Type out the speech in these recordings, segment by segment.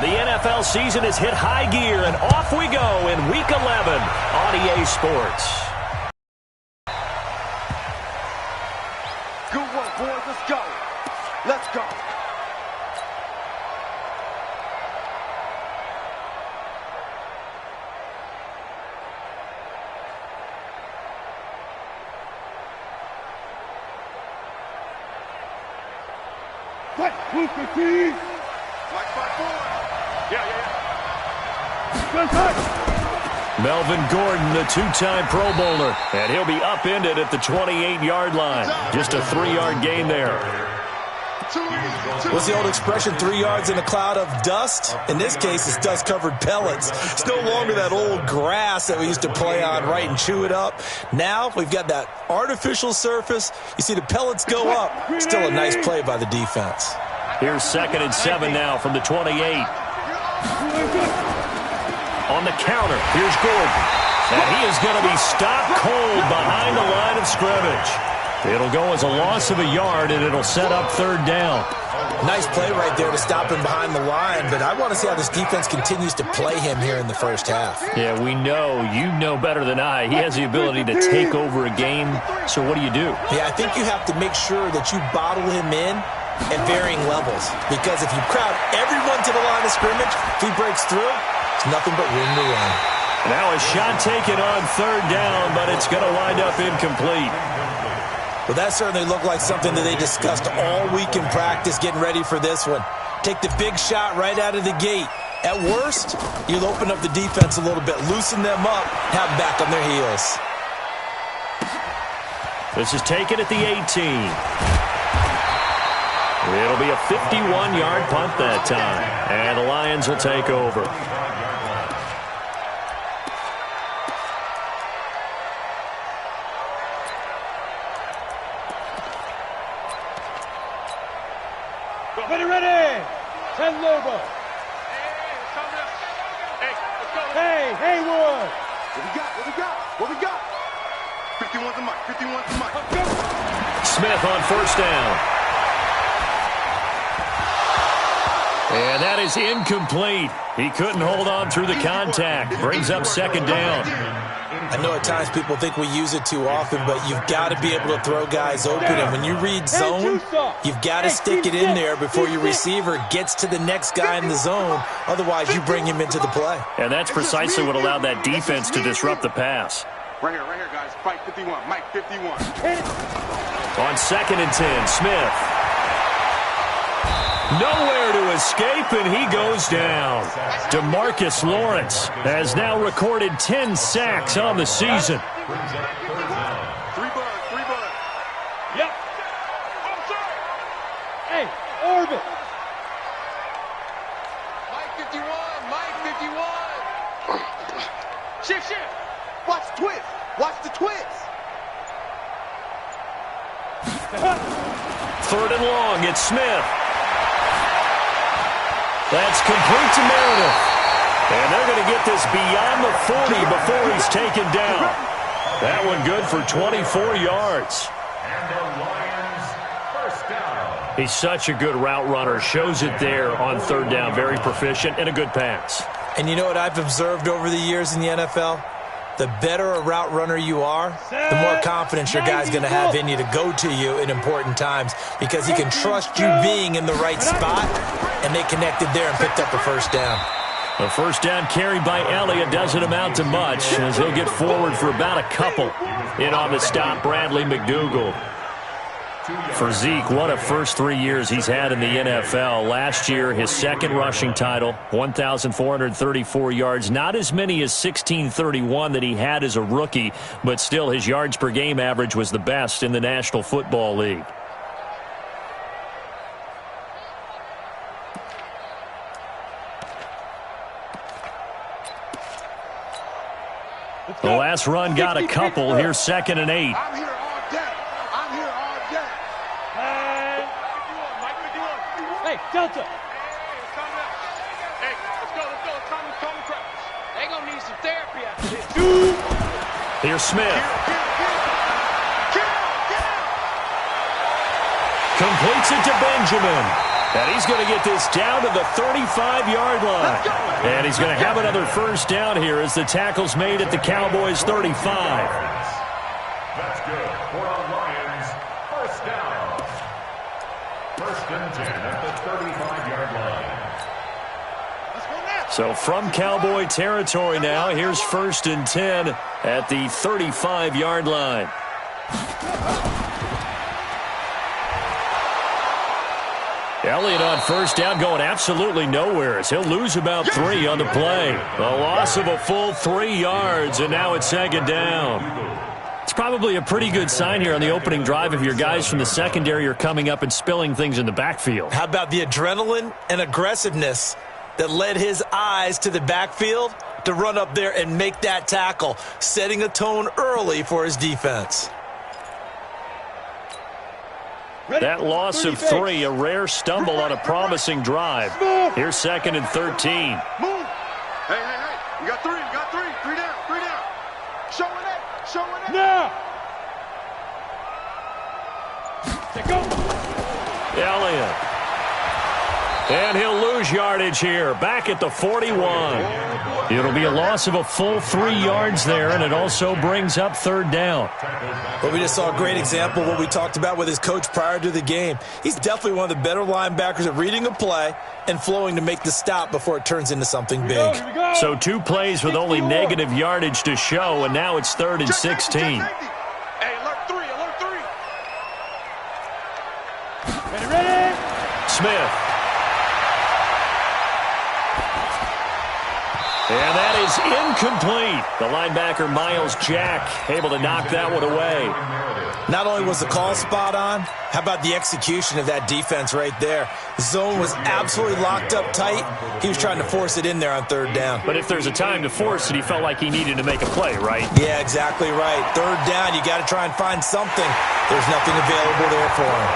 The NFL season has hit high gear, and off we go in Week 11 on EA Sports. Good work, boys. Let's go. Let's go. Melvin Gordon, the two-time Pro Bowler, and he'll be upended at the 28-yard line. Just a 3-yard gain there. What's the old expression, 3 yards in a cloud of dust? In this case, it's dust-covered pellets. It's no longer that old grass that we used to play on, right, and chew it up. Now we've got that artificial surface. You see the pellets go up. Still a nice play by the defense. Here's 2nd and 7 now from the 28. On the counter, here's Gordon. And he is going to be stopped cold behind the line of scrimmage. It'll go as a loss of a yard, and it'll set up 3rd down. Nice play right there to stop him behind the line, but I want to see how this defense continues to play him here in the first half. Yeah, we know. You know better than I. He has the ability to take over a game, so what do? Yeah, I think you have to make sure that you bottle him in at varying levels, because if you crowd everyone to the line of scrimmage, if he breaks through, it's nothing but room to run. Now a shot taken on 3rd down, but it's going to wind up incomplete. Well, that certainly looked like something that they discussed all week in practice, getting ready for this one. Take the big shot right out of the gate. At worst, you'll open up the defense a little bit, loosen them up, have them back on their heels. This is taken at the 18. It'll be a 51-yard punt that time, and the Lions will take over. Ready. 10 Lobo. Hey, Haywood. What we got? 51's the mic. 51's the mic. Smith on 1st down. And that is incomplete. He couldn't hold on through the contact. Brings up 2nd down. I know at times people think we use it too often, but you've got to be able to throw guys open. And when you read zone, you've got to stick it in there before your receiver gets to the next guy in the zone. Otherwise, you bring him into the play. And that's precisely what allowed that defense to disrupt the pass. Right here, guys. Mike 51. Mike 51. On 2nd and 10, Smith. Nowhere to escape, and he goes down. DeMarcus Lawrence has now recorded 10 sacks on the season. 3 birds. Yep. Hey, Orbit. Mike 51. Shift. Watch the twist. Third and long, it's Smith. That's complete to Meredith. And they're going to get this beyond the 40 before he's taken down. That one good for 24 yards. And the Lions, 1st down. He's such a good route runner. Shows it there on 3rd down. Very proficient and a good pass. And you know what I've observed over the years in the NFL? The better a route runner you are, the more confidence your guy's going to have in you to go to you in important times, because he can trust you being in the right spot, and they connected there and picked up a 1st down. A 1st down carry by Elliott doesn't amount to much, as he'll get forward for about a couple. In on the stop, Bradley McDougald. For Zeke, what a first 3 years he's had in the NFL. Last year, his 2nd rushing title, 1,434 yards. Not as many as 1,631 that he had as a rookie, but still his yards per game average was the best in the National Football League. The last run got a couple. Here's 2nd and 8. I'm here all day. Hey, Delta. Hey, let's go. Come crash. They gonna need some therapy after this. Here's Smith. Kill. Completes it to Benjamin. And he's going to get this down to the 35-yard line. And he's going to have another first down here as the tackle's made at the Cowboys' 35. That's good for a Lions first down. First and 10 at the 35-yard line. So from Cowboy territory now, here's first and 10 at the 35-yard line. Elliott on first down going absolutely nowhere as he'll lose about 3 on the play. A loss of a full 3 yards, and now it's second down. It's probably a pretty good sign here on the opening drive if your guys from the secondary are coming up and spilling things in the backfield. How about the adrenaline and aggressiveness that led his eyes to the backfield to run up there and make that tackle, setting a tone early for his defense. That loss of 3, a rare stumble on a promising drive. Here's second and 13. Move. Hey, you got 3, you got 3. 3 down, 3 down. Showing it. Now. Go. Elliott. And he'll lose yardage here, back at the 41. It'll be a loss of a full 3 yards there, and it also brings up third down. Well, we just saw a great example of what we talked about with his coach prior to the game. He's definitely one of the better linebackers at reading a play and flowing to make the stop before it turns into something big. So 2 plays with only negative yardage to show, and now it's third and 16. Hey, alert 3, alert 3. Ready? Smith. And that is incomplete. The linebacker, Miles Jack, able to knock that one away. Not only was the call spot on, how about the execution of that defense right there? Zone was absolutely locked up tight. He was trying to force it in there on third down. But if there's a time to force it, he felt like he needed to make a play, right? Yeah, exactly right. Third down, you got to try and find something. There's nothing available there for him.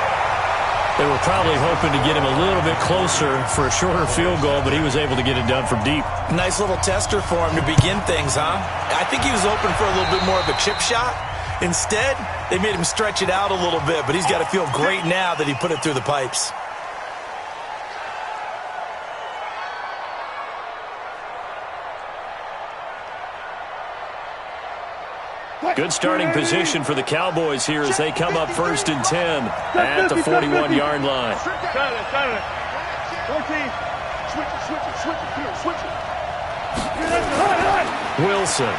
They were probably hoping to get him a little bit closer for a shorter field goal, but he was able to get it done from deep. Nice little tester for him to begin things, huh? I think he was open for a little bit more of a chip shot. Instead, they made him stretch it out a little bit, but he's got to feel great now that he put it through the pipes. Good starting position for the Cowboys here as they come up first and 10 at the 41-yard line. Silent. 14. Switch it. Wilson.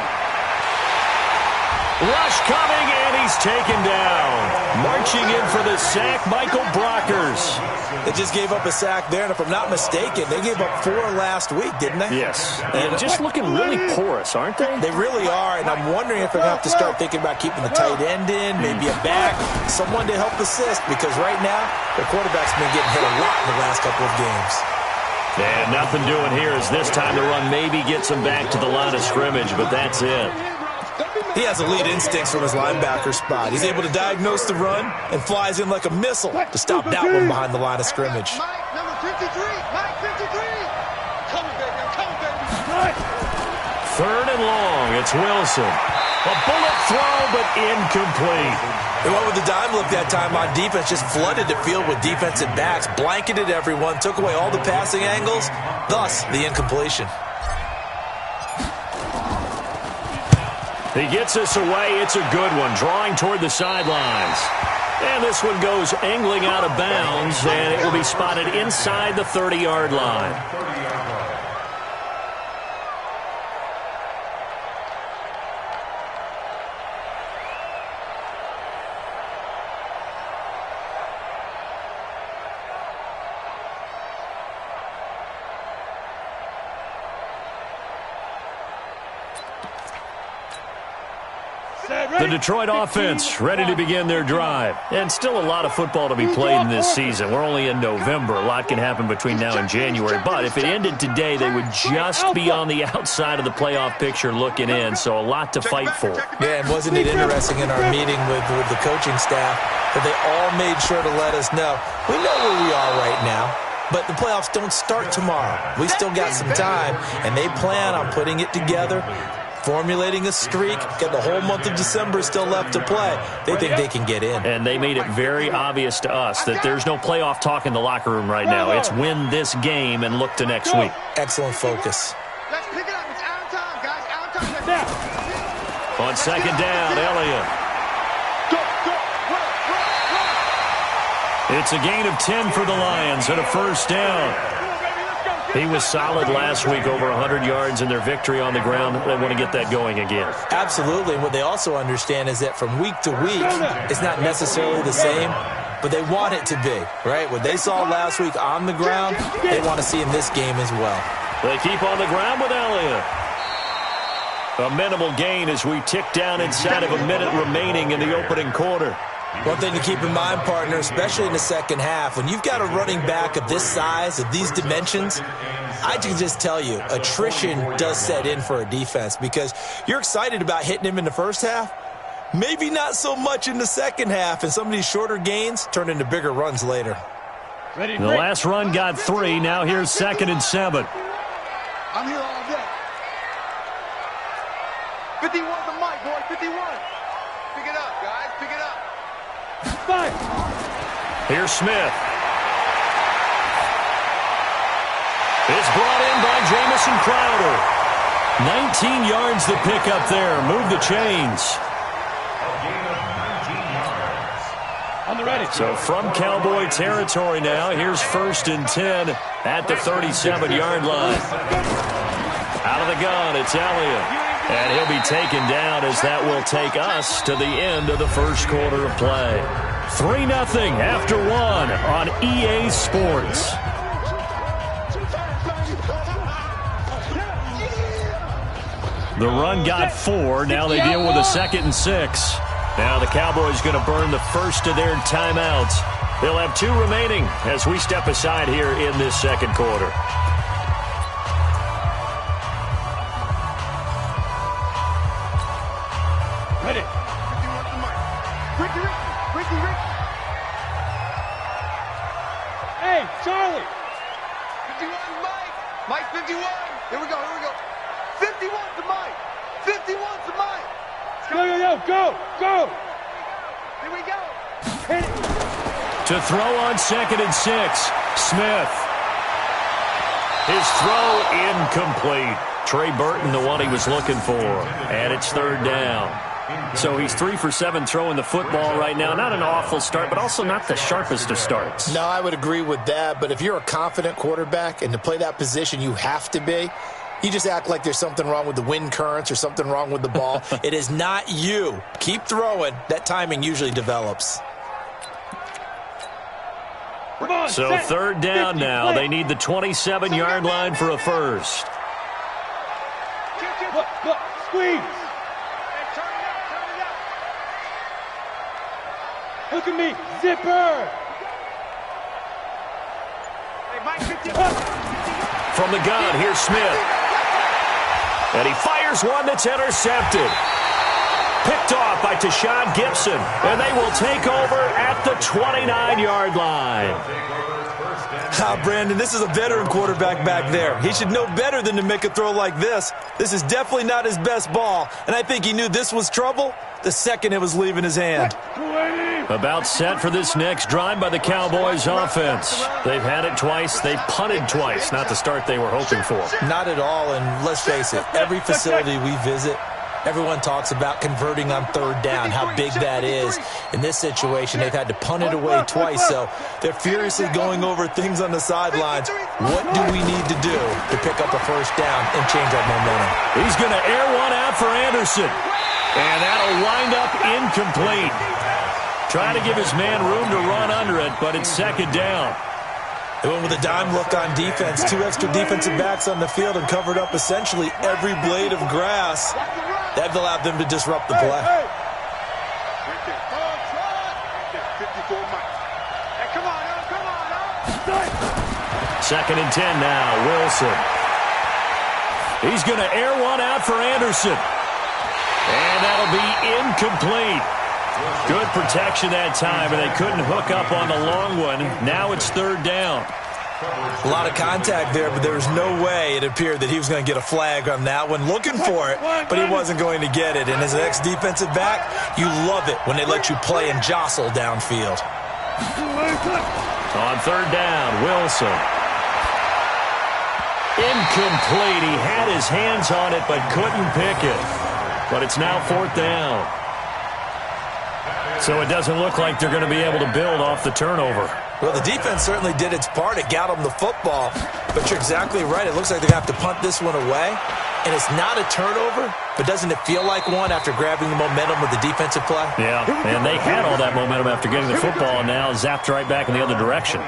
Rush coming, and he's taken down. Marching in for the sack, Michael Brockers. They just gave up a sack there, and if I'm not mistaken, they gave up 4 last week, didn't they? Yes. And just looking really porous, aren't they? They really are, and I'm wondering if they're going to have to start thinking about keeping the tight end in, maybe a back, someone to help assist, because right now, their quarterback's been getting hit a lot in the last couple of games. And nothing doing here as this time the run maybe gets him back to the line of scrimmage, but that's it. He has elite instincts from his linebacker spot. He's able to diagnose the run and flies in like a missile to stop that one behind the line of scrimmage. Mike, number 53. Mike, 53. Coming, baby. Third and long. It's Wilson. A bullet throw, but incomplete. They went with the dime look that time on defense, just flooded the field with defensive backs, blanketed everyone, took away all the passing angles, thus the incompletion. He gets us away. It's a good one, drawing toward the sidelines. And this one goes angling out of bounds, and it will be spotted inside the 30-yard line. The Detroit offense ready to begin their drive. And still a lot of football to be played in this season. We're only in November. A lot can happen between now and January. But if it ended today, they would just be on the outside of the playoff picture looking in. So a lot to fight for. Yeah, and wasn't it interesting in our meeting with the coaching staff that they all made sure to let us know, we know where we are right now, but the playoffs don't start tomorrow. We still got some time, and they plan on putting it together formulating a streak. Got the whole month of December still left to play. They think they can get in. And they made it very obvious to us that there's no playoff talk in the locker room right now. It's win this game and look to next week. Excellent focus. Let's pick it up. It's out of time, guys. Out of time. On second down, Elliott. Go, go. Run. It's a gain of 10 for the Lions and a first down. He was solid last week, over 100 yards in their victory on the ground. They want to get that going again. Absolutely. And what they also understand is that from week to week, it's not necessarily the same, but they want it to be, right? What they saw last week on the ground, they want to see in this game as well. They keep on the ground with Elliott. A minimal gain as we tick down inside of a minute remaining in the opening quarter. One thing to keep in mind, partner, especially in the second half, when you've got a running back of this size, of these dimensions, I can just tell you, attrition does set in for a defense because you're excited about hitting him in the first half, maybe not so much in the second half, and some of these shorter gains turn into bigger runs later. The last run got 3. Now here's 2nd and 7. I'm here all day. 51 the mic, boy. 51. Pick it up, guys. Pick it up. Here's Smith. It's brought in by Jamison Crowder. 19 yards to pick up there. Move the chains. On the ready. So from Cowboy territory now, here's 1st and 10 at the 37-yard line. Out of the gun, it's Elliott. And he'll be taken down as that will take us to the end of the first quarter of play. 3-0 after 1 on EA Sports. The run got 4. Now they deal with a 2nd and 6. Now the Cowboys going to burn the first of their timeouts. They'll have 2 remaining as we step aside here in this second quarter. Ready. Ricky. Hey, Charlie. 51 Mike. Mike 51. Here we go. 51 to Mike. 51 to Mike. Go. Here we go. Hit it. To throw on 2nd and 6, Smith. His throw incomplete. Trey Burton, the one he was looking for. And it's 3rd down. So he's 3 for 7 throwing the football right now. Not an awful start, but also not the sharpest of starts. No, I would agree with that. But if you're a confident quarterback and to play that position you have to be, you just act like there's something wrong with the wind currents or something wrong with the ball. It is not you. Keep throwing. That timing usually develops. Come on, So set. 3rd down 50, now. play. They need the 27-yard line for a first. Look, squeeze. Hey, turn it up. Look at me, zipper. Hey, Mike 51. From the gun, here's Smith. And he fires one that's intercepted. Picked off by Tashawn Gibson. And they will take over at the 29-yard line. Brandon, this is a veteran quarterback back there. He should know better than to make a throw like this. This is definitely not his best ball. And I think he knew this was trouble the second it was leaving his hand. About set for this next drive by the Cowboys offense. They've had it twice. They've punted twice. Not the start they were hoping for. Not at all, and let's face it, every facility we visit, everyone talks about converting on 3rd down, how big that is. In this situation, they've had to punt it away twice, so they're furiously going over things on the sidelines. What do we need to do to pick up a first down and change our momentum? He's going to air one out for Anderson. And that'll wind up incomplete. Trying to give his man room to run under it, but it's 2nd down. They went with a dime look on defense, 2 extra defensive backs on the field and covered up essentially every blade of grass. That allowed them to disrupt the play. Right there. 54 Mike. Hey, come on. 2nd and 10 now, Wilson. He's going to air one out for Anderson. And that'll be incomplete. Good protection that time, and they couldn't hook up on the long one. Now it's 3rd down. A lot of contact there, but there was no way it appeared that he was going to get a flag on that one. Looking for it, but he wasn't going to get it. And as an ex-defensive back, you love it when they let you play and jostle downfield. On third down, Wilson. Incomplete. He had his hands on it, but couldn't pick it. But it's now fourth down. So it doesn't look like they're going to be able to build off the turnover. Well, the defense certainly did its part. It got them the football. But you're exactly right. It looks like they're going to have to punt this one away. And it's not a turnover, but doesn't it feel like one after grabbing the momentum with the defensive play? Yeah, and they had all that momentum after getting the football, and now zapped right back in the other direction.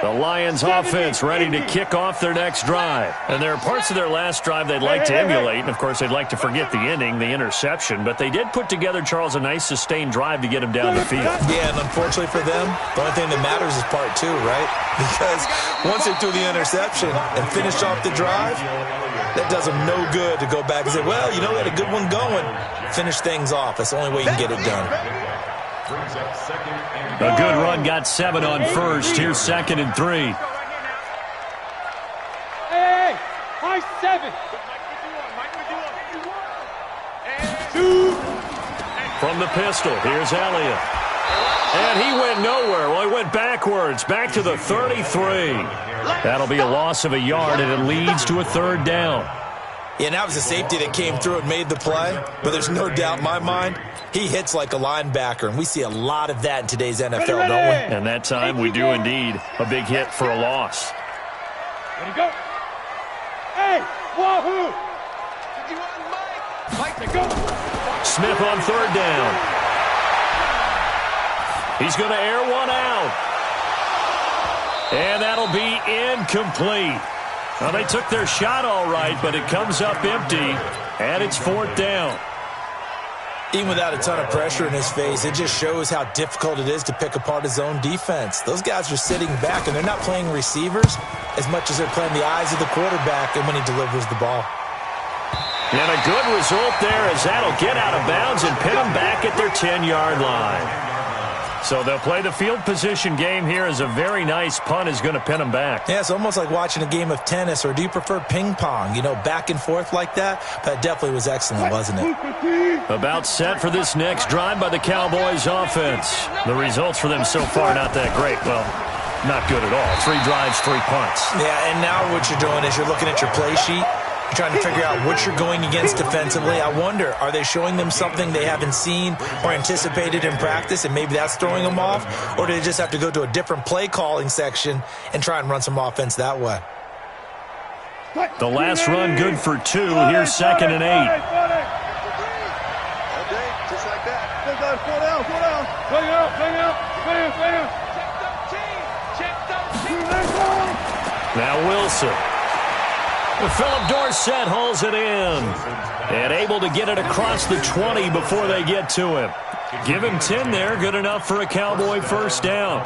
The Lions offense ready to kick off their next drive. And there are parts of their last drive they'd like to emulate. And, of course, they'd like to forget the ending, the interception. But they did put together, Charles, a nice sustained drive to get him down the field. Yeah, and unfortunately for them, the only thing that matters is part two, right? Because once they threw the interception and finished off the drive, that does them no good to go back and say, well, you know, we had a good one going. Finish things off. That's the only way you can get it done. A good run got 7 on first. Here's 2nd and 3. Hey, high 7. 2. From the pistol, here's Elliott. And he went nowhere. Well, he went backwards, back to the 33. That'll be a loss of a yard, and it leads to a third down. Yeah, and that was a safety that came through and made the play. But there's no doubt in my mind, he hits like a linebacker, and we see a lot of that in today's NFL, don't we? And that time we do indeed. A big hit for a loss. Ready, go. Hey, wahoo. Mike, go. Smith on third down. He's going to air one out. And that'll be incomplete. Well, they took their shot all right, but it comes up empty, and it's fourth down. Even without a ton of pressure in his face, it just shows how difficult it is to pick apart his own defense. Those guys are sitting back, and they're not playing receivers as much as they're playing the eyes of the quarterback and when he delivers the ball. And a good result there as that'll get out of bounds and pin them back at their 10-yard line. So they'll play the field position game here as a very nice punt is going to pin them back. Yeah, it's almost like watching a game of tennis, or do you prefer ping pong? You know, back and forth like that? That definitely was excellent, wasn't it? About set for this next drive by the Cowboys offense. The results for them so far not that great. Well, not good at all. 3 drives, 3 punts. Yeah, and now what you're doing is you're looking at your play sheet. You're trying to figure out what you're going against defensively. I wonder, are they showing them something they haven't seen or anticipated in practice, and maybe that's throwing them off? Or do they just have to go to a different play calling section and try and run some offense that way? The last run good for 2. Here's 2nd and 8. All day, just like that. Four down. Play out. Check 13. Now Wilson. Philip Dorsett hauls it in. And able to get it across the 20 before they get to him. Give him 10 there. Good enough for a Cowboy first down.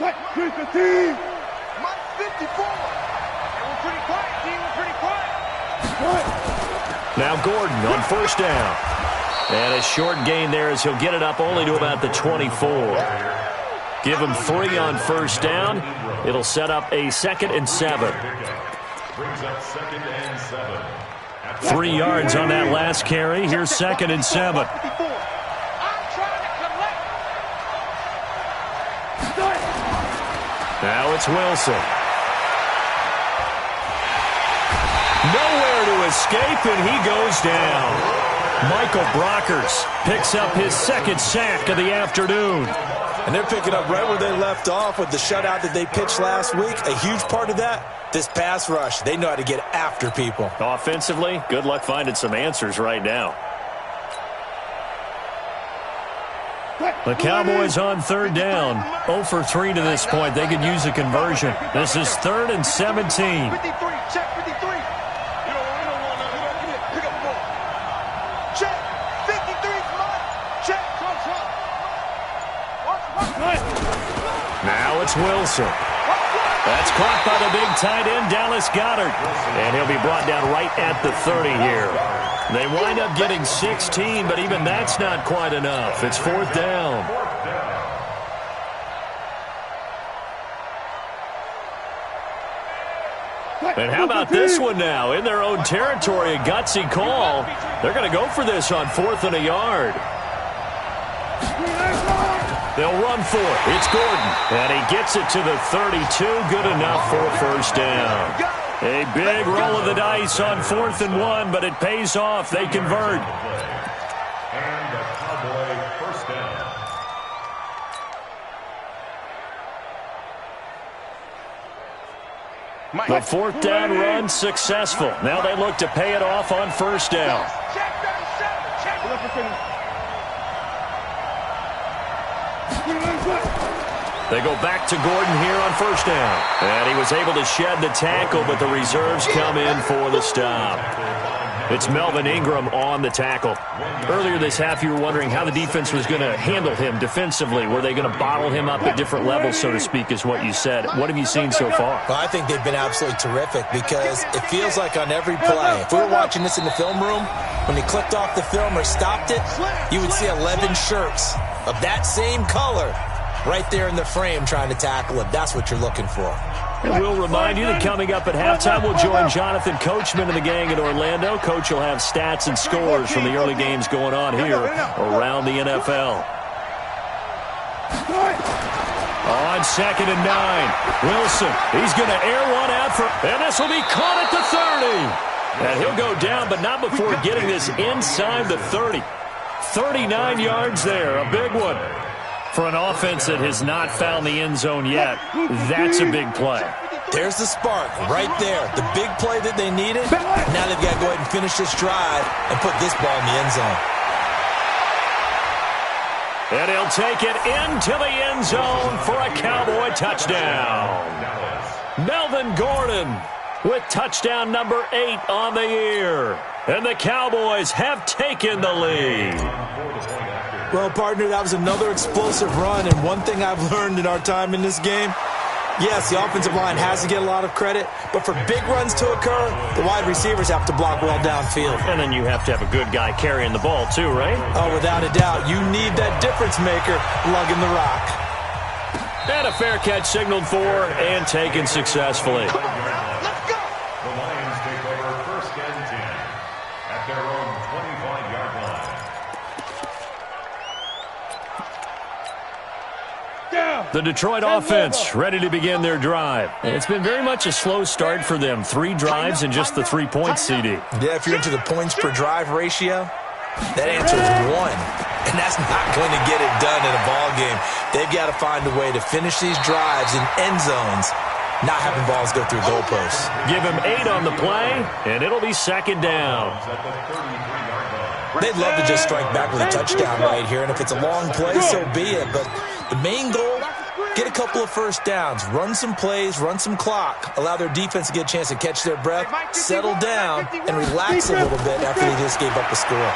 Mike 54. We're pretty quiet, team. We're pretty quiet. Now Gordon on first down. And a short gain there as he'll get it up only to about the 24. Give him 3 on first down. It'll set up a 2nd and 7. Brings up 2nd and 7. 3 yards on that last carry. Here's 2nd and 7. I'm trying to collect. Now it's Wilson. Nowhere to escape, and he goes down. Michael Brockers picks up his 2nd sack of the afternoon. And they're picking up right where they left off with the shutout that they pitched last week. A huge part of that, this pass rush. They know how to get after people. Offensively, good luck finding some answers right now. The Cowboys on third down. 0 for 3 to this point. They could use a conversion. This is 3rd and 17. 53, check 53. You don't want nothing. Pick up the ball. Check. 53's mine. Check. Now it's Wilson. That's caught by the big tight end, Dallas Goedert. And he'll be brought down right at the 30 here. They wind up getting 16, but even that's not quite enough. It's 4th down. And how about this one now? In their own territory, a gutsy call. They're going to go for this on 4th and a yard. They'll run for it. It's Gordon. And he gets it to the 32. Good enough for a 1st down. A big roll of the dice on 4th and 1, but it pays off. They convert. And the Cowboy 1st down. The 4th down run successful. Now they look to pay it off on 1st down. They go back to Gordon here on 1st down. And he was able to shed the tackle, but the reserves come in for the stop. It's Melvin Ingram on the tackle. Earlier this half, you were wondering how the defense was going to handle him defensively. Were they going to bottle him up at different levels, so to speak, is what you said. What have you seen so far? Well, I think they've been absolutely terrific because it feels like on every play, if we were watching this in the film room, when he clicked off the film or stopped it, you would see 11 shirts of that same color right there in the frame trying to tackle him. That's what you're looking for. And we'll remind you that coming up at halftime, we'll join Jonathan Coachman and the gang in Orlando. Coach will have stats and scores from the early games going on here around the NFL. On 2nd and 9, Wilson. He's going to air one out for, and this will be caught at the 30. And he'll go down, but not before getting this inside the 30. 39 yards there, a big one. For an offense that has not found the end zone yet, that's a big play. There's the spark right there. The big play that they needed. Now they've got to go ahead and finish this drive and put this ball in the end zone. And he'll take it into the end zone for a Cowboy touchdown. Melvin Gordon with touchdown number 8 on the year. And the Cowboys have taken the lead. Well, partner, that was another explosive run, and one thing I've learned in our time in this game, yes, the offensive line has to get a lot of credit, but for big runs to occur, the wide receivers have to block well downfield. And then you have to have a good guy carrying the ball too, right? Oh, without a doubt. You need that difference maker lugging the rock. And a fair catch signaled for and taken successfully. The Lions take over 1st and 10 at their own 25-yard line. The Detroit offense ready to begin their drive. It's been very much a slow start for them. 3 drives and just the 3 points, CD. Yeah, if you're into the points per drive ratio, that answer is 1. And that's not going to get it done in a ball game. They've got to find a way to finish these drives in end zones, not having balls go through goalposts. Give him 8 on the play, and it'll be 2nd down. They'd love to just strike back with a touchdown right here, and if it's a long play, so be it. But the main goal, get a couple of 1st downs, run some plays, run some clock, allow their defense to get a chance to catch their breath, settle down, and relax a little bit after they just gave up a score.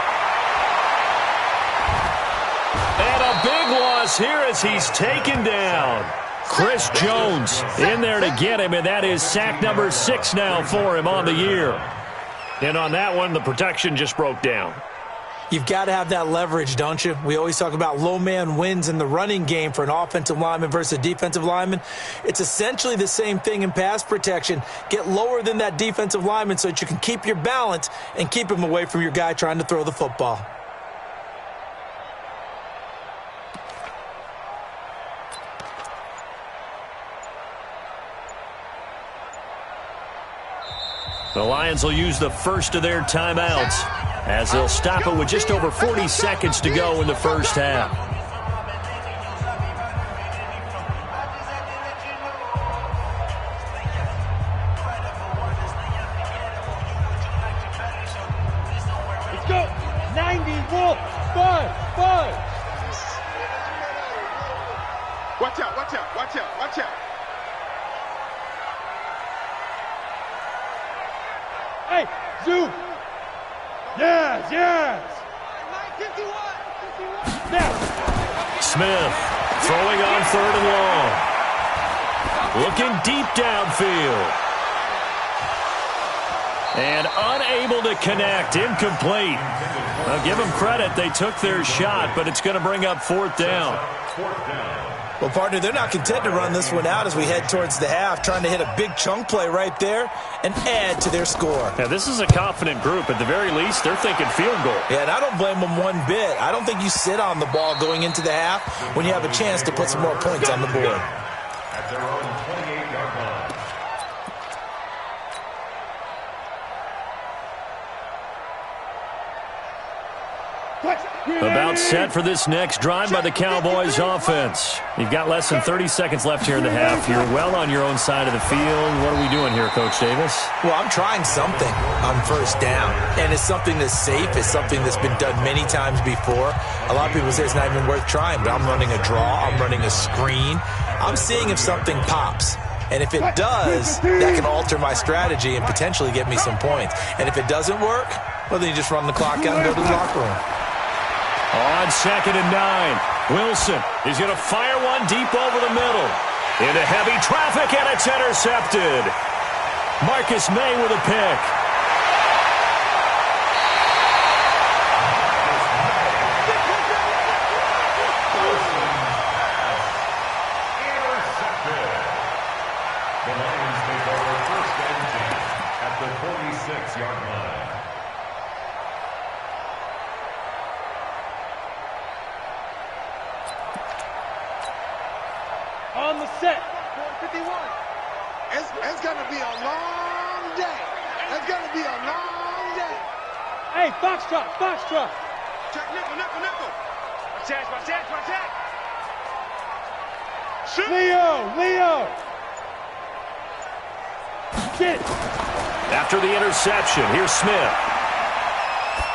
And a big loss here as he's taken down. Chris Jones in there to get him, and that is sack number 6 now for him on the year. And on that one, the protection just broke down. You've got to have that leverage, don't you? We always talk about low man wins in the running game for an offensive lineman versus a defensive lineman. It's essentially the same thing in pass protection. Get lower than that defensive lineman so that you can keep your balance and keep him away from your guy trying to throw the football. The Lions will use the first of their timeouts as they'll stop it with just over 40 seconds to go in the first half. Let's go. 91, 5. Watch out, watch out, watch out, watch out. Hey, Zoo. Yes. 51. Now. Smith throwing on 3rd and long. looking deep downfield. And unable to connect, incomplete. Now give them credit, they took their shot, but it's going to bring up 4th down. Well, partner, they're not content to run this one out as we head towards the half, trying to hit a big chunk play right there and add to their score. Now, this is a confident group. At the very least, they're thinking field goal. Yeah, and I don't blame them one bit. I don't think you sit on the ball going into the half when you have a chance to put some more points on the board. At their own 28-yard line. About set for this next drive by the Cowboys offense. You've got less than 30 seconds left here in the half. You're well on your own side of the field. What are we doing here, Coach Davis? Well, I'm trying something on 1st down, and it's something that's safe. It's something that's been done many times before. A lot of people say it's not even worth trying, but I'm running a draw. I'm running a screen. I'm seeing if something pops. And if it does, that can alter my strategy and potentially get me some points. And if it doesn't work, well, then you just run the clock out and go to the locker room. On 2nd and 9, Wilson is going to fire one deep over the middle. Into heavy traffic, and it's intercepted. Marcus May with a pick. Intercepted. The Lions take over 1st and 10 at the 46-yard line. On the set. 51. It's going to be a long day. It's going to be a long day. Hey, Foxtrot, Foxtrot. Check nickel, nickel, nickel. Watch that. Shoot. Leo. Get it. After the interception, here's Smith.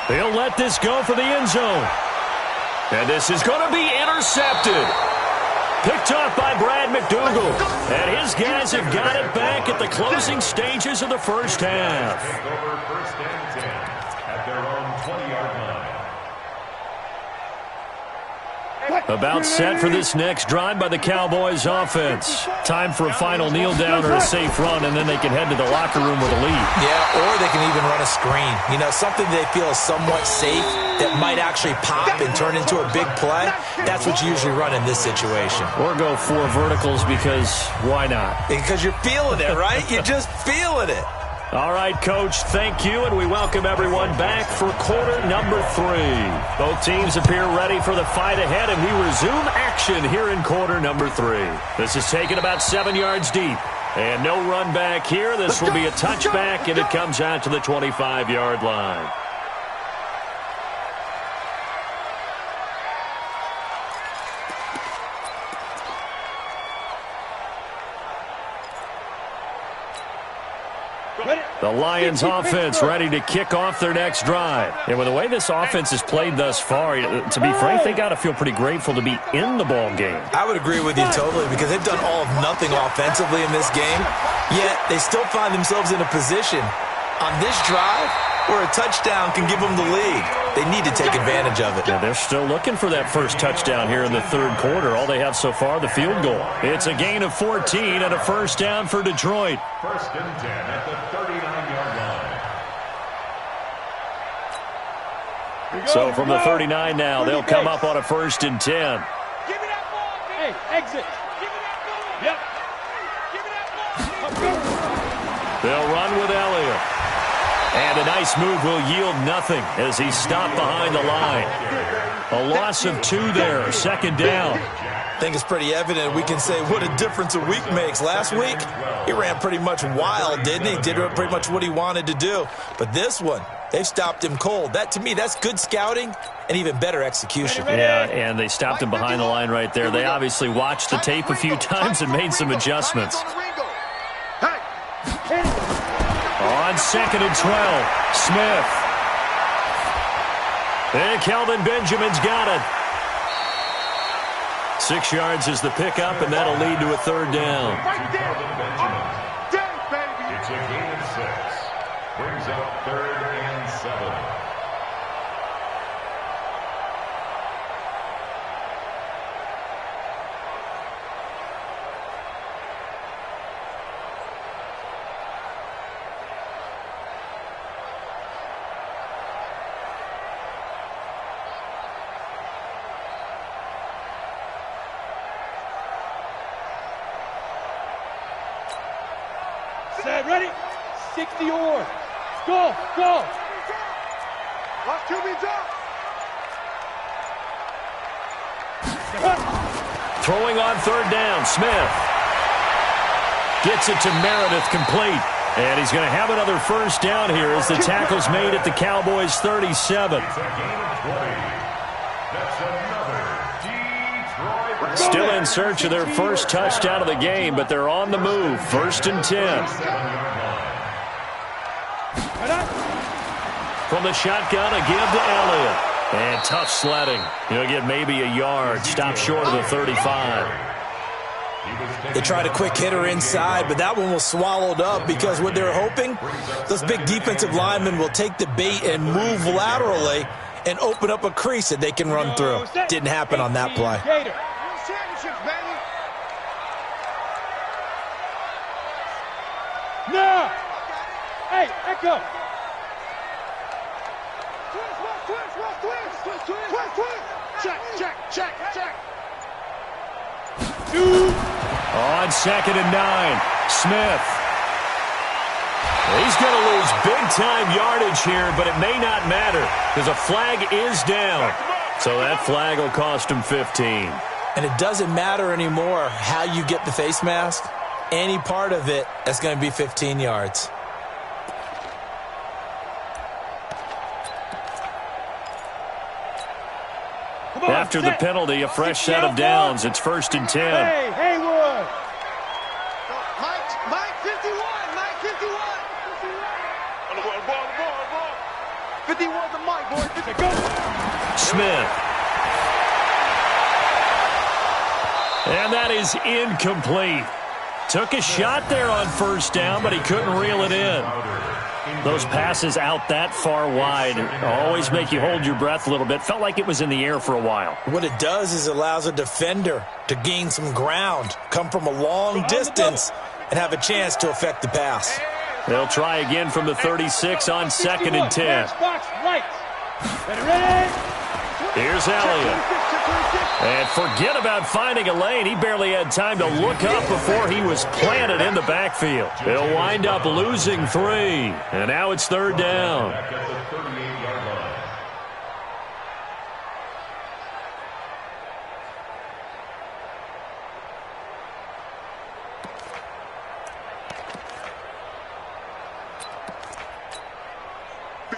They'll let this go for the end zone. And this is going to be intercepted. Picked off by Brad McDougal. And his guys have got it back at the closing stages of the first half. Take over 1st and 10 at their own 20-yard line. About set for this next drive by the Cowboys offense. Time for a final kneel down or a safe run, and then they can head to the locker room with a lead. Yeah, or they can even run a screen. You know, something they feel is somewhat safe that might actually pop and turn into a big play. That's what you usually run in this situation. Or go 4 verticals because why not? Because you're feeling it, right? You're just feeling it. All right, Coach, thank you, and we welcome everyone back for quarter number 3. Both teams appear ready for the fight ahead, and we resume action here in quarter number 3. This is taken about 7 yards deep, and no run back here. This will be a touchback, and it comes out to the 25-yard line. The Lions offense ready to kick off their next drive. And with the way this offense has played thus far, to be frank, they got to feel pretty grateful to be in the ball game. I would agree with you totally because they've done all of nothing offensively in this game, yet they still find themselves in a position on this drive where a touchdown can give them the lead. They need to take advantage of it. Yeah, they're still looking for that first touchdown here in the 3rd quarter. All they have so far, the field goal. It's a gain of 14 and a first down for Detroit. 1st and 10 at the 39-yard line. So from the 39 now, they'll come up on a 1st and 10. Give me that ball, Hey, exit. Give me that ball. Yep. Give me that ball. They'll run with Elliott. And a nice move will yield nothing as he's stopped behind the line. A loss of 2 there, 2nd down. I think it's pretty evident we can say what a difference a week makes. Last week, he ran pretty much wild, didn't he? Did pretty much what he wanted to do. But this one, they've stopped him cold. That, to me, that's good scouting and even better execution. Yeah, and they stopped him behind the line right there. They obviously watched the tape a few times and made some adjustments. On 2nd and 12, Smith. And Kelvin Benjamin's got it. 6 yards is the pickup, and that'll lead to a 3rd down. It's a gain of 6. Brings up 3rd and 7. 60 or. Go, go. Watch QB drop. Throwing on third down, Smith. Gets it to Meredith, complete. And he's going to have another first down here as the tackle's made at the Cowboys' 37. It's a gain of 20. That's another Detroit. Still in search of their first touchdown of the game, but they're on the move. 1st and 10. From the shotgun, a give to Elliott. And tough sledding. He'll get maybe a yard. Stop short of the 35. They tried a quick hitter inside, but that one was swallowed up because what they're hoping, those big defensive linemen will take the bait and move laterally and open up a crease that they can run through. Didn't happen on that play. Championships, baby. No! Hey, Echo! Check. On 2nd and 9, Smith. He's going to lose big-time yardage here, but it may not matter because a flag is down. So that flag will cost him 15. And it doesn't matter anymore how you get the face mask. Any part of it is going to be 15 yards. After the penalty, a fresh set of downs. It's 1st and 10. Hey, Haywood! Mike 51. Mike 51. On the ball. 51 to Mike, boy. Go! Smith. And that is incomplete. Took a shot there on 1st down, but he couldn't reel it in. Those passes out that far wide always make you hold your breath a little bit. Felt like it was in the air for a while. What it does is it allows a defender to gain some ground, come from a long distance, and have a chance to affect the pass. They'll try again from the 36 on 2nd and 10. Here's Elliott. And forget about finding a lane. He barely had time to look up before he was planted in the backfield. They'll wind up losing 3. And now it's 3rd down. Back at the 38-yard line.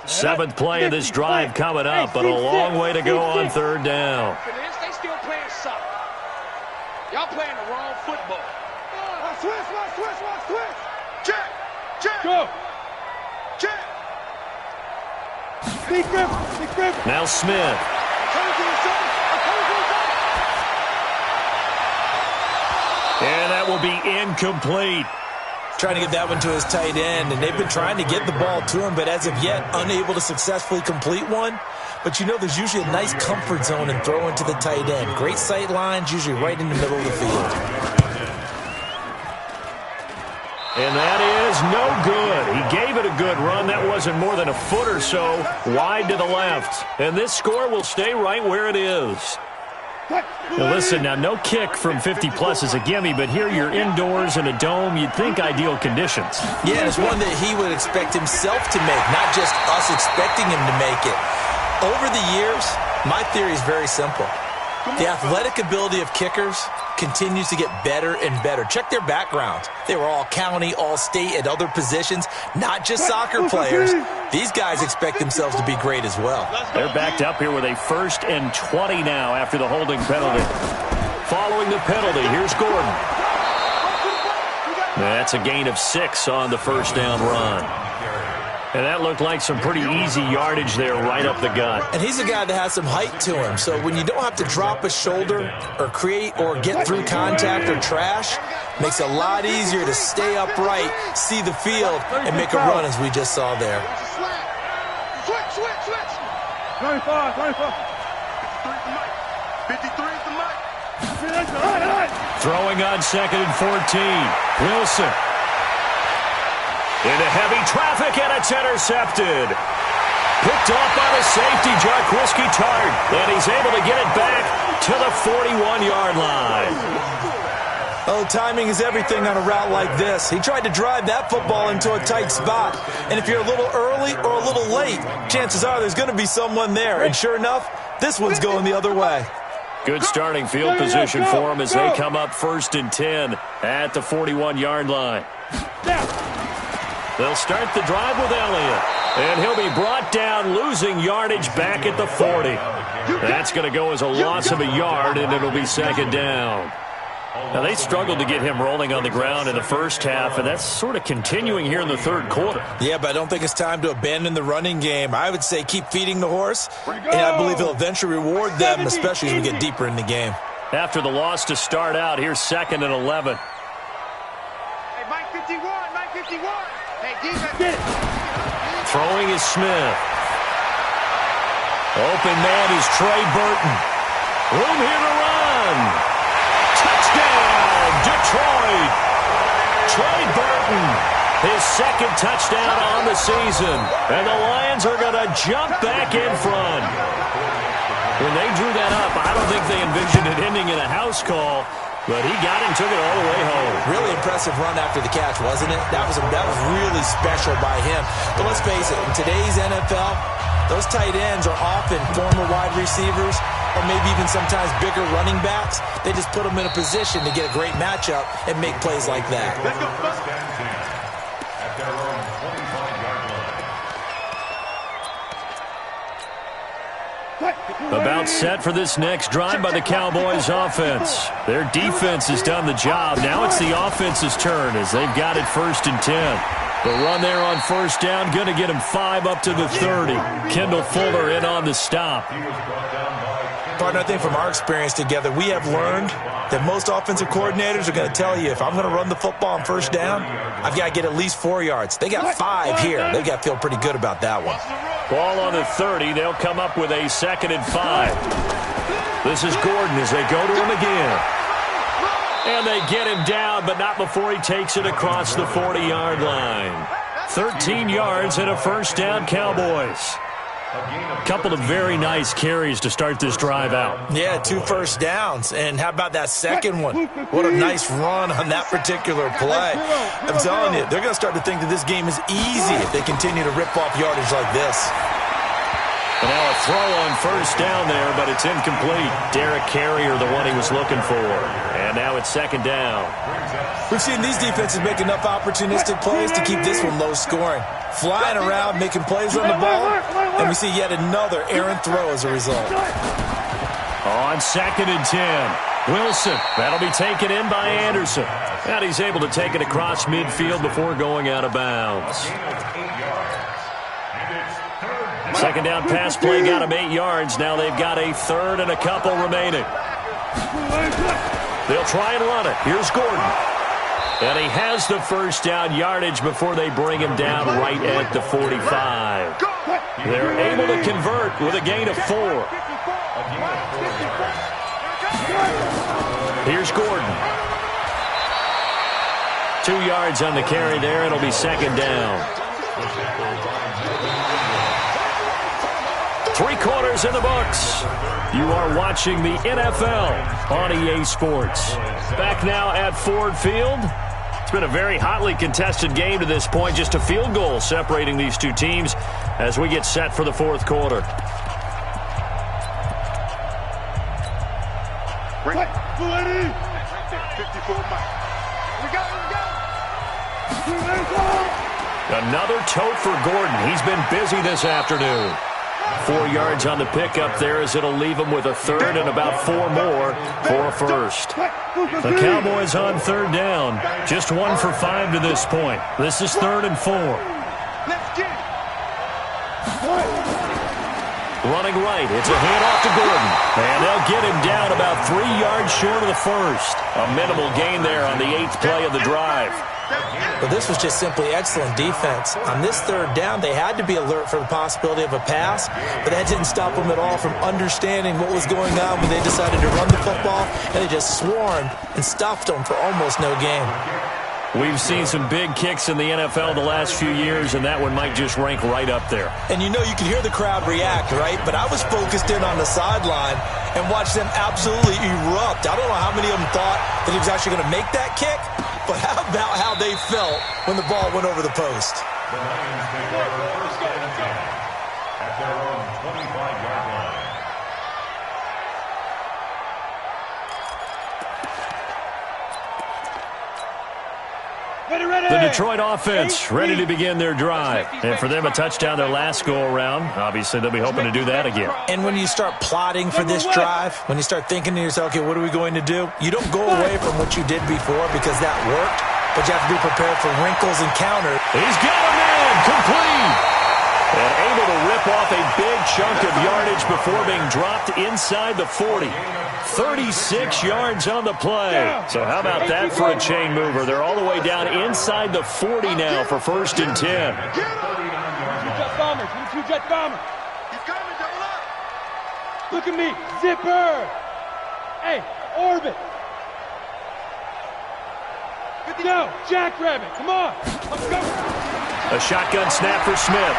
Seventh play of this drive coming up, but a long way to go on 3rd down. They still playing soccer. Y'all playing the wrong football. Switch. Check. Go! Check. Big grip! Now Smith. And that will be incomplete. Trying to get that one to his tight end, and they've been trying to get the ball to him, but as of yet, unable to successfully complete one. But you know there's usually a nice comfort zone in throwing to the tight end. Great sight lines, usually right in the middle of the field. And that is no good. He gave it a good run. That wasn't more than a foot or so wide to the left. And this score will stay right where it is. Now listen, now no kick from 50-plus is a gimme, but here you're indoors in a dome. You'd think ideal conditions. Yeah, it's one that he would expect himself to make, not just us expecting him to make it. Over the years, my theory is very simple. The athletic ability of kickers continues to get better and better. Check their backgrounds. They were all county, all state, at other positions, not just soccer players. These guys expect themselves to be great as well. They're backed up here with a 1st and 20 now after the holding penalty. Following the penalty, here's Gordon. That's a gain of 6 on the 1st down run. And that looked like some pretty easy yardage there right up the gut. And he's a guy that has some height to him, so when you don't have to drop a shoulder or create or get through contact or trash, makes it a lot easier to stay upright, see the field, and make a run as we just saw there. Switch. 25. 53 to Mike. Throwing on 2nd and 14. Wilson. Into heavy traffic, and it's intercepted. Picked off by the safety, Jarquiski Tart. And he's able to get it back to the 41-yard line. Oh, timing is everything on a route like this. He tried to drive that football into a tight spot. And if you're a little early or a little late, chances are there's going to be someone there. And sure enough, this one's going the other way. Good starting field position for them as they come up 1st and 10 at the 41-yard line. They'll start the drive with Elliott. And he'll be brought down, losing yardage back at the 40. That's going to go as a loss of a yard, and it'll be 2nd down. Now, they struggled to get him rolling on the ground in the first half, and that's sort of continuing here in the 3rd quarter. Yeah, but I don't think it's time to abandon the running game. I would say keep feeding the horse, and I believe he'll eventually reward them, especially as we get deeper in the game. After the loss to start out, here's 2nd and 11. Hey, Mike 51, Mike 51. Hey, defense. Throwing is Smith. Open man is Trey Burton. Room here to run. Touchdown, Detroit! Trey Burton, his 2nd touchdown on the season. And the Lions are going to jump back in front. When they drew that up, I don't think they envisioned it ending in a house call, but he got it and took it all the way home. Really impressive run after the catch, wasn't it? That was really special by him. But let's face it, in today's NFL, those tight ends are often former wide receivers or maybe even sometimes bigger running backs. They just put them in a position to get a great matchup and make plays like that. Let's go. At their own 25-yard line. About set for this next drive by the Cowboys offense. Their defense has done the job. Now it's the offense's turn as they've got it 1st and 10. The run there on 1st down, going to get him 5 up to the 30. Kendall Fuller in on the stop. Partner, I think from our experience together, we have learned that most offensive coordinators are going to tell you, if I'm going to run the football on 1st down, I've got to get at least 4 yards. They got 5 here. They got to feel pretty good about that one. Ball on the 30. They'll come up with a 2nd and 5. This is Gordon as they go to him again. And they get him down, but not before he takes it across the 40-yard line. 13 yards and a 1st down, Cowboys. A couple of very nice carries to start this drive out. Yeah, 2 first downs. And how about that second one? What a nice run on that particular play. I'm telling you, they're going to start to think that this game is easy if they continue to rip off yardage like this. And now a throw on 1st down there, but it's incomplete. Derek Carrier, the one he was looking for. And now it's 2nd down. We've seen these defenses make enough opportunistic plays to keep this one low scoring. Flying around, making plays on the ball, and we see yet another errant throw as a result. On 2nd and 10, Wilson. That'll be taken in by Anderson. And he's able to take it across midfield before going out of bounds. 2nd down pass play got him 8 yards. Now they've got a 3rd and a couple remaining. They'll try and run it. Here's Gordon. And he has the 1st down yardage before they bring him down right at the 45. They're able to convert with a gain of 4. Here's Gordon. 2 yards on the carry there. It'll be 2nd down. 3 quarters in the books. You are watching the NFL on EA Sports. Back now at Ford Field. It's been a very hotly contested game to this point. Just a field goal separating these two teams as we get set for the 4th quarter. Right. 54 miles. We go. Another tote for Gordon. He's been busy this afternoon. 4 yards on the pickup there as it'll leave him with a 3rd and about 4 more for a 1st. The Cowboys on 3rd down. Just 1 for 5 to this point. This is 3rd and 4. Let's get it. Running right. It's a handoff to Gordon. And they'll get him down about 3 yards short of the 1st. A minimal gain there on the 8th play of the drive. But this was just simply excellent defense. On this 3rd down, they had to be alert for the possibility of a pass, but that didn't stop them at all from understanding what was going on when they decided to run the football, and they just swarmed and stuffed them for almost no gain. We've seen some big kicks in the NFL the last few years, and that one might just rank right up there. And you know, you can hear the crowd react, right? But I was focused in on the sideline and watched them absolutely erupt. I don't know how many of them thought that he was actually going to make that kick, but how about how they felt when the ball went over the post? The Lions take over first and 10 at their own 25-yard line. The Detroit offense ready to begin their drive. And for them, a touchdown their last go-around. Obviously, they'll be hoping to do that again. And when you start plotting for this drive, when you start thinking to yourself, okay, what are we going to do? You don't go away from what you did before because that worked, but you have to be prepared for wrinkles and counters. He's got a man, complete. And able to rip off a big chunk of yardage before being dropped inside the 40. 36 yards on the play. So how about that for a chain mover? They're all the way down inside the 40 now for first and 10. Two-jet bombers. Two-jet bombers. He's coming, double up. Look at me. Zipper. Hey, orbit. No, jackrabbit. Come on. Let's go. A shotgun snap for Smith.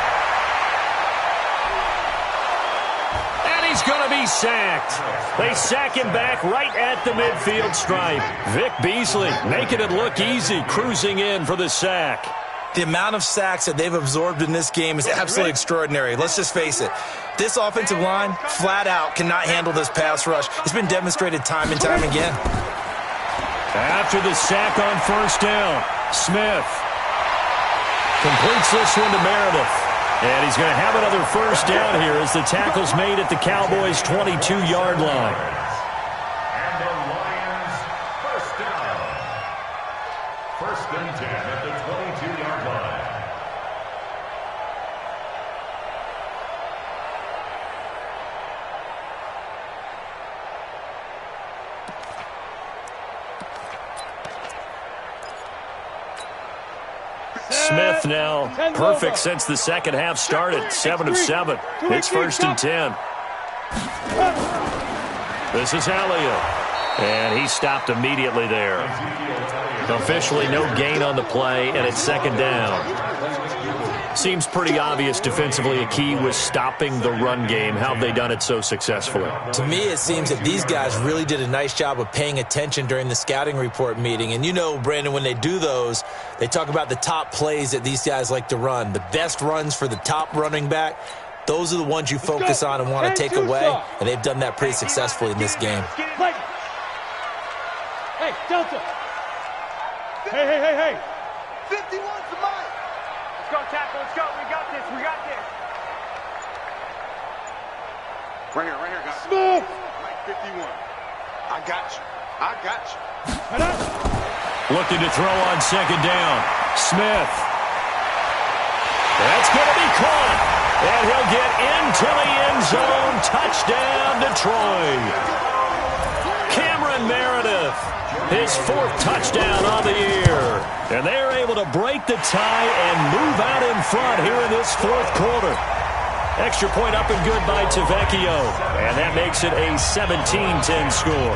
He's going to be sacked. They sack him back right at the midfield stripe. Vic Beasley making it look easy, cruising in for the sack. The amount of sacks that they've absorbed in this game is absolutely extraordinary. Let's just face it. This offensive line, flat out, cannot handle this pass rush. It's been demonstrated time and time again. After the sack on first down, Smith completes this one to Meredith. And he's going to have another first down here as the tackle's made at the Cowboys' 22-yard line. And the Lions first down. First and 10 at the 22-yard line. Smith now perfect since the second half started. 7 of 7. It's first and 10. This is Elliott. And he stopped immediately there. Officially no gain on the play, and it's second down. Seems pretty obvious defensively a key was stopping the run game. How have they done it so successfully? To me, it seems that these guys really did a nice job of paying attention during the scouting report meeting. And you know, Brandon, when they do those, they talk about the top plays that these guys like to run. The best runs for the top running back, those are the ones you focus on and want to take away. And they've done that pretty successfully in this game. Hey, Delta. Hey. 51's the mic. Let's go, tackle. Let's go. We got this. Right here, guys. Smith. Mike 51. I got you. Looking to throw on second down. Smith. That's going to be caught. And he'll get into the end zone. Touchdown, Detroit. Cameron Meredith, his 4th touchdown on the year. And they're able to break the tie and move out in front here in this 4th quarter. Extra point up and good by Tavecchio. And that makes it a 17-10 score.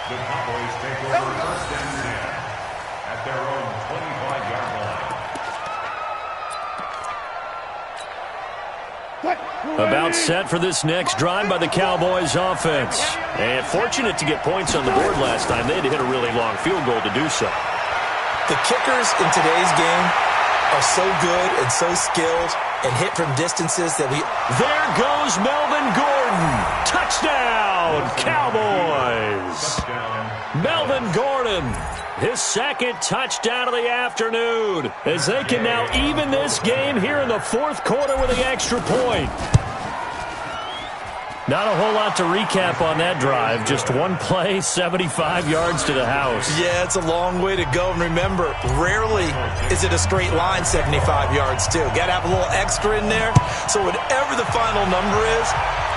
The Cowboys take over first and 10 at their own 25-yard line. About set for this next drive by the Cowboys offense. And fortunate to get points on the board last time. They had to hit a really long field goal to do so. The kickers in today's game are so good and so skilled and hit from distances that we... There goes Melvin Gordon. Touchdown, Cowboys. Touchdown. Melvin Gordon, his 2nd touchdown of the afternoon, as they can now even this game here in the 4th quarter with the extra point. Not a whole lot to recap on that drive. Just one play, 75 yards to the house. Yeah, it's a long way to go. And remember, rarely is it a straight line 75 yards, too. Got to have a little extra in there. So whatever the final number is,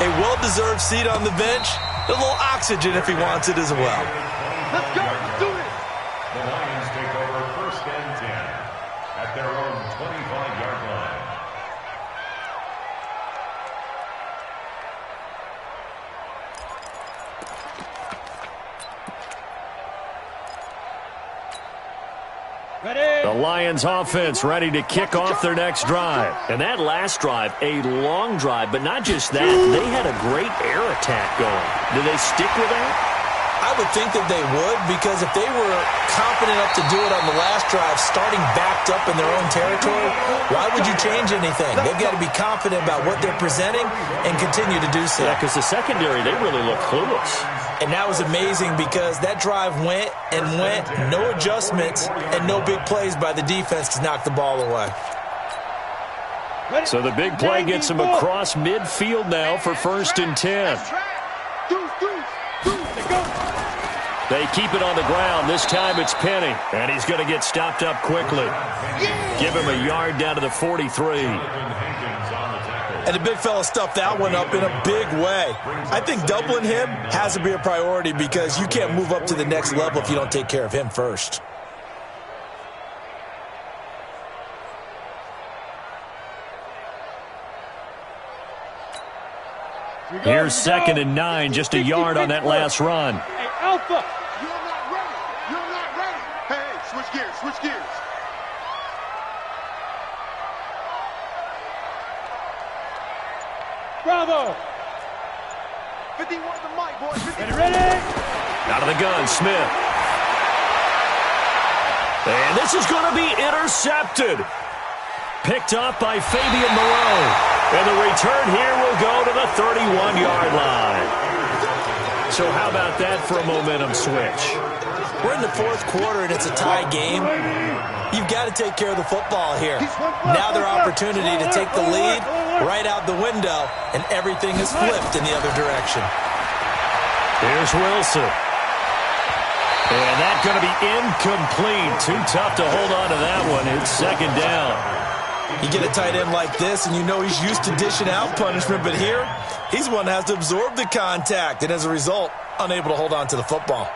a well-deserved seat on the bench, a little oxygen if he wants it as well. Let's go. Let's do it. The Lions take over first and 10 at their own 25-yard line. The Lions offense ready to kick off their next drive. And that last drive, a long drive, but not just that. They had a great air attack going. Do they stick with that? I would think that they would, because if they were confident enough to do it on the last drive, starting backed up in their own territory, why would you change anything? They've got to be confident about what they're presenting and continue to do so. Yeah, because the secondary, they really look clueless. And that was amazing because that drive went and went, no adjustments and no big plays by the defense to knock the ball away. So the big play gets him across midfield now for 1st and 10. They keep it on the ground. This time it's Penny, and he's going to get stopped up quickly. Give him a yard down to the 43. And the big fella stuffed that one up in a big way. I think doubling him has to be a priority because you can't move up to the next level if you don't take care of him first. Here's 2nd and 9, just a yard on that last run. Hey, Alpha! You're not ready. You're not ready. Hey, switch gears, switch gears. Bravo! 51 to the mic, boys. 51. Ready? Out of the gun, Smith. And this is going to be intercepted. Picked up by Fabian Moreau. And the return here will go to the 31-yard line. So how about that for a momentum switch? We're in the 4th quarter and it's a tie game. You've got to take care of the football here. Now their opportunity to take the lead right out the window, and everything is flipped in the other direction. Here's Wilson. And that's going to be incomplete. Too tough to hold on to that one. It's 2nd down. You get a tight end like this, and you know he's used to dishing out punishment, but here, he's one that has to absorb the contact, and as a result, unable to hold on to the football.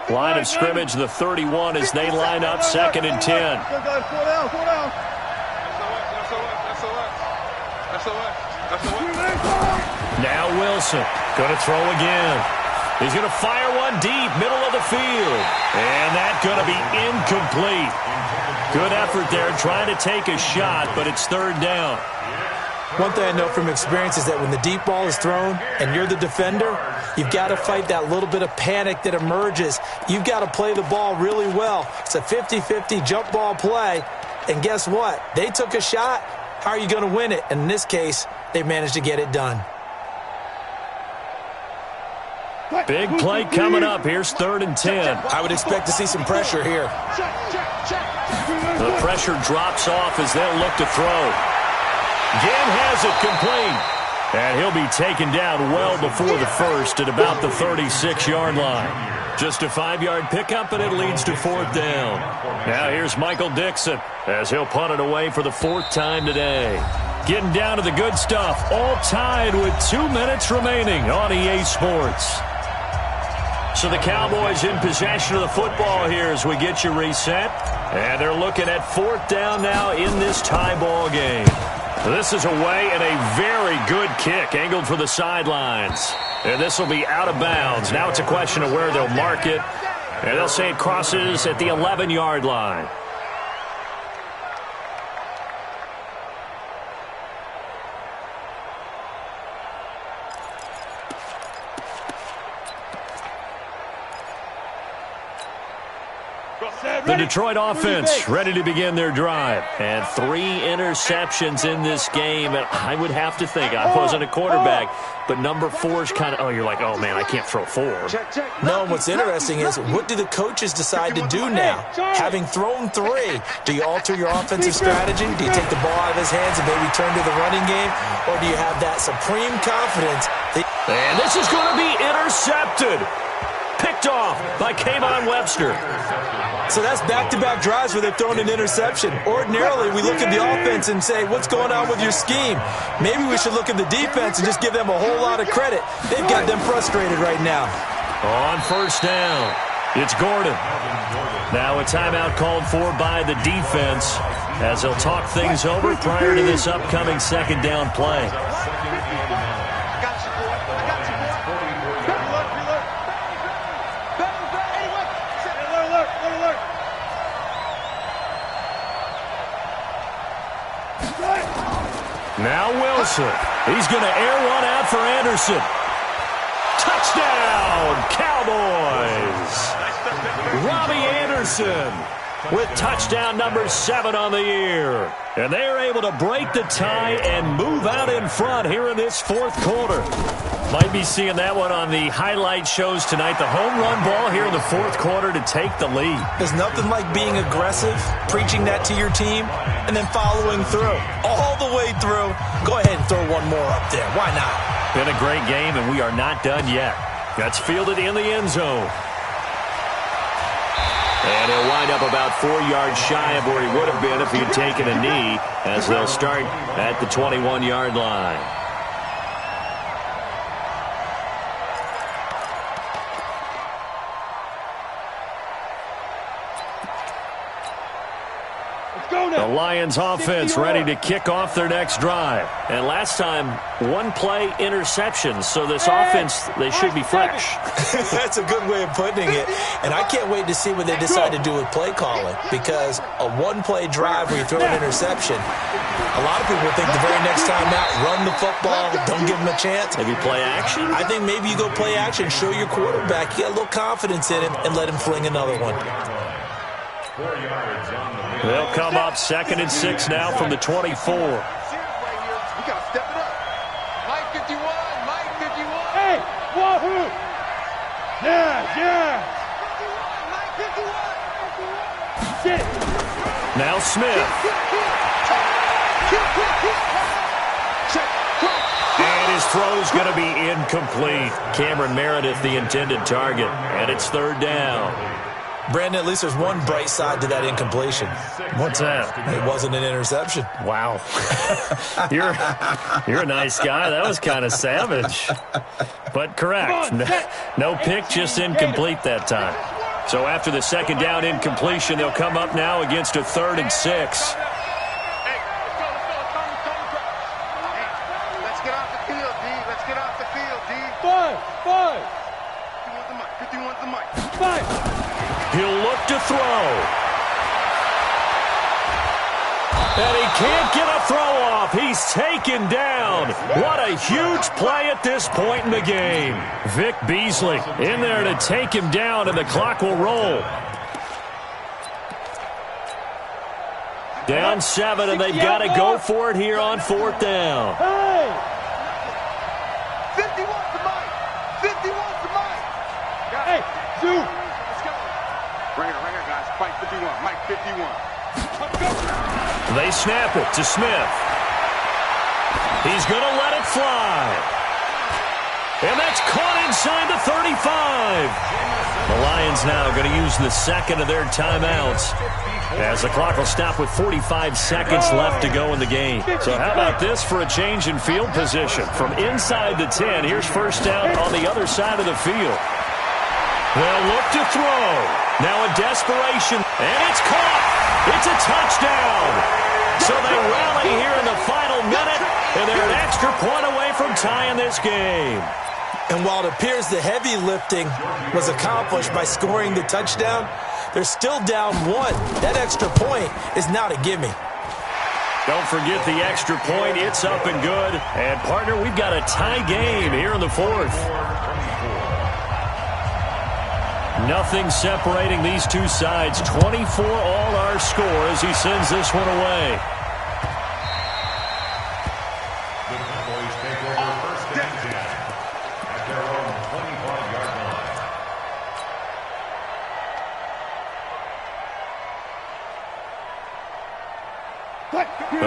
Line of scrimmage, the 31, as they line up 2nd and 10. Now Wilson, going to throw again. He's going to fire one deep, middle of the field. And that's going to be incomplete. Good effort there, trying to take a shot, but it's 3rd down. One thing I know from experience is that when the deep ball is thrown and you're the defender, you've got to fight that little bit of panic that emerges. You've got to play the ball really well. It's a 50-50 jump ball play. And guess what? They took a shot. How are you going to win it? And in this case, they managed to get it done. Big play coming up. Here's 3rd and 10. I would expect to see some pressure here. The pressure drops off as they'll look to throw. Ginn has it complete. And he'll be taken down well before the first at about the 36-yard line. Just a 5-yard pickup, and it leads to 4th down. Now here's Michael Dixon as he'll punt it away for the 4th time today. Getting down to the good stuff. All tied with 2 minutes remaining on EA Sports. So the Cowboys in possession of the football here as we get you reset. And they're looking at 4th down now in this tie ball game. This is away and a very good kick angled for the sidelines. And this will be out of bounds. Now it's a question of where they'll mark it. And they'll say it crosses at the 11-yard line. The Detroit offense ready to begin their drive. And 3 interceptions in this game. And I would have to think, I wasn't a quarterback, but number 4 is kind of, oh, you're like, oh, man, I can't throw 4. No, and what's interesting is, what do the coaches decide to do now? Having thrown 3, do you alter your offensive strategy? Do you take the ball out of his hands and maybe turn to the running game? Or do you have that supreme confidence? And this is going to be intercepted. Picked off by Kayvon Webster. So that's back-to-back drives where they've thrown an interception. Ordinarily, we look at the offense and say, what's going on with your scheme? Maybe we should look at the defense and just give them a whole lot of credit. They've got them frustrated right now. On 1st down, it's Gordon. Now a timeout called for by the defense as they'll talk things over prior to this upcoming 2nd down play. Now Wilson. He's going to air one out for Anderson. Touchdown, Cowboys! Robbie Anderson with touchdown number 7 on the year. And they're able to break the tie and move out in front here in this fourth quarter. Might be seeing that one on the highlight shows tonight. The home run ball here in the fourth quarter to take the lead. There's nothing like being aggressive, preaching that to your team, and then following through. All the way through. Go ahead and throw one more up there. Why not? Been a great game, and we are not done yet. That's fielded in the end zone. And he'll wind up about 4 yards shy of where he would have been if he had taken a knee, as they'll start at the 21-yard line. The Lions offense ready to kick off their next drive. And last time, one play interception. So this offense, they should be fresh. That's a good way of putting it. And I can't wait to see what they decide to do with play calling. Because a one-play drive where you throw an interception, a lot of people think the very next time out, run the football, don't give them a chance. Maybe play action? I think maybe you go play action, show your quarterback, you get a little confidence in him, and let him fling another one. They'll come up 2nd and 6 now from the 24. We got to step it up. Mike 51, Mike 51. Hey, wahoo! Yeah. 51, Mike 51. Sit. Now Smith. And his throw's going to be incomplete. Cameron Meredith, the intended target. And it's 3rd down. Brandon, at least there's one bright side to that incompletion. What's that? It wasn't an interception. Wow. You're a nice guy. That was kind of savage. But correct. No pick, just incomplete that time. So after the 2nd down incompletion, they'll come up now against a 3rd and 6. Let's get off the field, D. Let's get off the field, D. 5. 51's the mic. 5. He'll look to throw. And he can't get a throw off. He's taken down. What a huge play at this point in the game. Vic Beasley in there to take him down, and the clock will roll. Down 7, and they've got to go for it here on 4th down. Hey. 51's the mic. 51's the mic. Hey, Zoo. Right here, guys. Mike 51. Mike 51. They snap it to Smith. He's going to let it fly. And that's caught inside the 35. The Lions now going to use the 2nd of their timeouts, as the clock will stop with 45 seconds left to go in the game. So how about this for a change in field position? From inside the 10, here's 1st down on the other side of the field. They'll look to throw. Now in desperation, and it's caught. It's a touchdown. So they rally here in the final minute, and they're an extra point away from tying this game. And while it appears the heavy lifting was accomplished by scoring the touchdown, they're still down 1. That extra point is not a gimme. Don't forget the extra point. It's up and good. And, partner, we've got a tie game here in the 4th. Nothing separating these two sides. 24 all our score as he sends this one away. The Cowboys take over 1st and 10 at their own 25-yard line.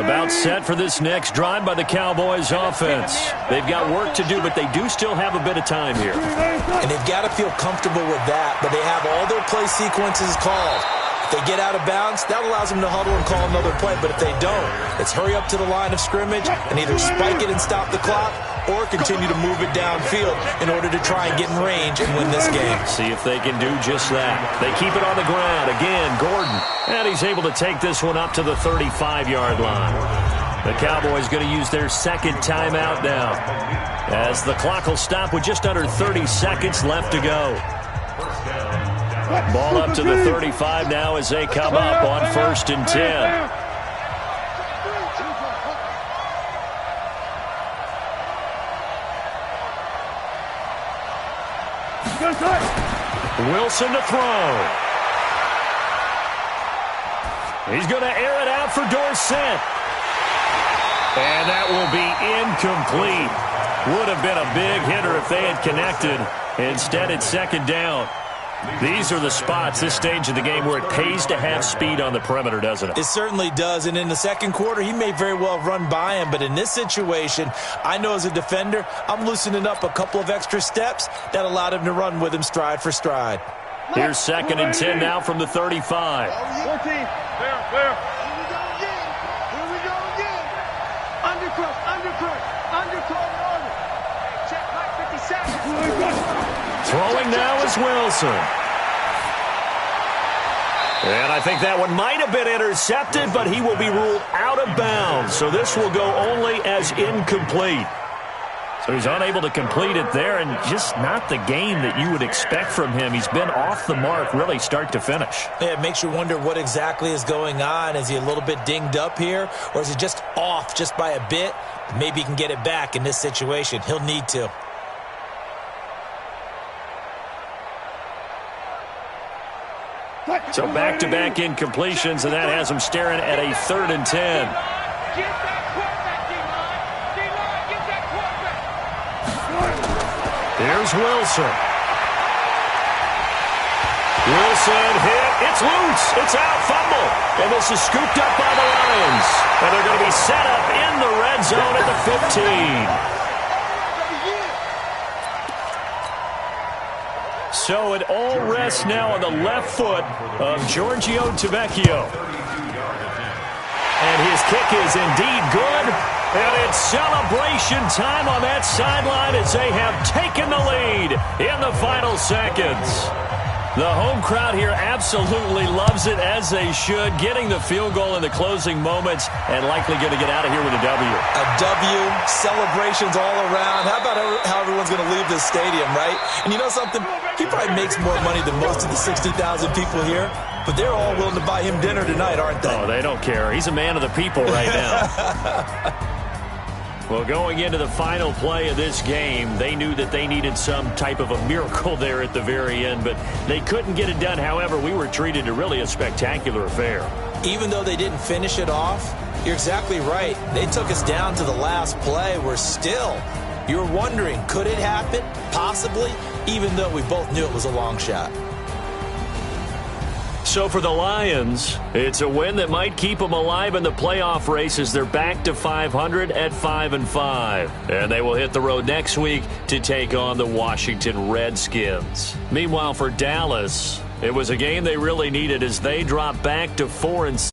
About set for this next drive by the Cowboys offense. They've got work to do, but they do still have a bit of time here. And they've got to feel comfortable with that, but they have all their play sequences called. If they get out of bounds, that allows them to huddle and call another play, but if they don't, it's hurry up to the line of scrimmage and either spike it and stop the clock or continue to move it downfield in order to try and get in range and win this game. See if they can do just that. They keep it on the ground. Again, Gordon. And he's able to take this one up to the 35-yard line. The Cowboys going to use their 2nd timeout now, as the clock will stop with just under 30 seconds left to go. Ball up to the 35 now as they come up on 1st and 10. Wilson to throw. He's going to air it out for Dorsett. And that will be incomplete. Would have been a big hitter if they had connected. Instead, it's second down. These are the spots, this stage of the game, where it pays to have speed on the perimeter, doesn't it? It certainly does. And in the second quarter, he may very well run by him. But in this situation, I know as a defender, I'm loosening up a couple of extra steps that allowed him to run with him stride for stride. Here's 2nd and 10 now from the 35. 14. Clear. Here we go again. Here we go again. Undercrush. Check back 50 seconds. Throwing now is Wilson. And I think that one might have been intercepted, but he will be ruled out of bounds. So this will go only as incomplete. So he's unable to complete it there, and just not the game that you would expect from him. He's been off the mark really start to finish. Yeah, it makes you wonder what exactly is going on. Is he a little bit dinged up here, or is he just off just by a bit? Maybe he can get it back in this situation. He'll need to. So back-to-back incompletions, and that has him staring at a 3rd and 10. Get that quarterback, D-line. D-line, get that quarterback. Here's Wilson. Wilson hit. It's loose. It's out. Fumble. And this is scooped up by the Lions. And they're going to be set up in the red zone at the 15. So it all rests now on the left foot of Giorgio Tavecchio. And his kick is indeed good. And it's celebration time on that sideline as they have taken the lead in the final seconds. The home crowd here absolutely loves it, as they should, getting the field goal in the closing moments and likely going to get out of here with a W. A W, celebrations all around. How about how everyone's going to leave this stadium, right? And you know something? He probably makes more money than most of the 60,000 people here, but they're all willing to buy him dinner tonight, aren't they? Oh, they don't care. He's a man of the people right now. Well, going into the final play of this game, they knew that they needed some type of a miracle there at the very end, but they couldn't get it done. However, we were treated to really a spectacular affair. Even though they didn't finish it off, you're exactly right. They took us down to the last play. You're wondering, could it happen? Possibly, even though we both knew it was a long shot. So for the Lions, it's a win that might keep them alive in the playoff race as they're back to 500 at 5-5. And they will hit the road next week to take on the Washington Redskins. Meanwhile, for Dallas, it was a game they really needed as they dropped back to 4-6.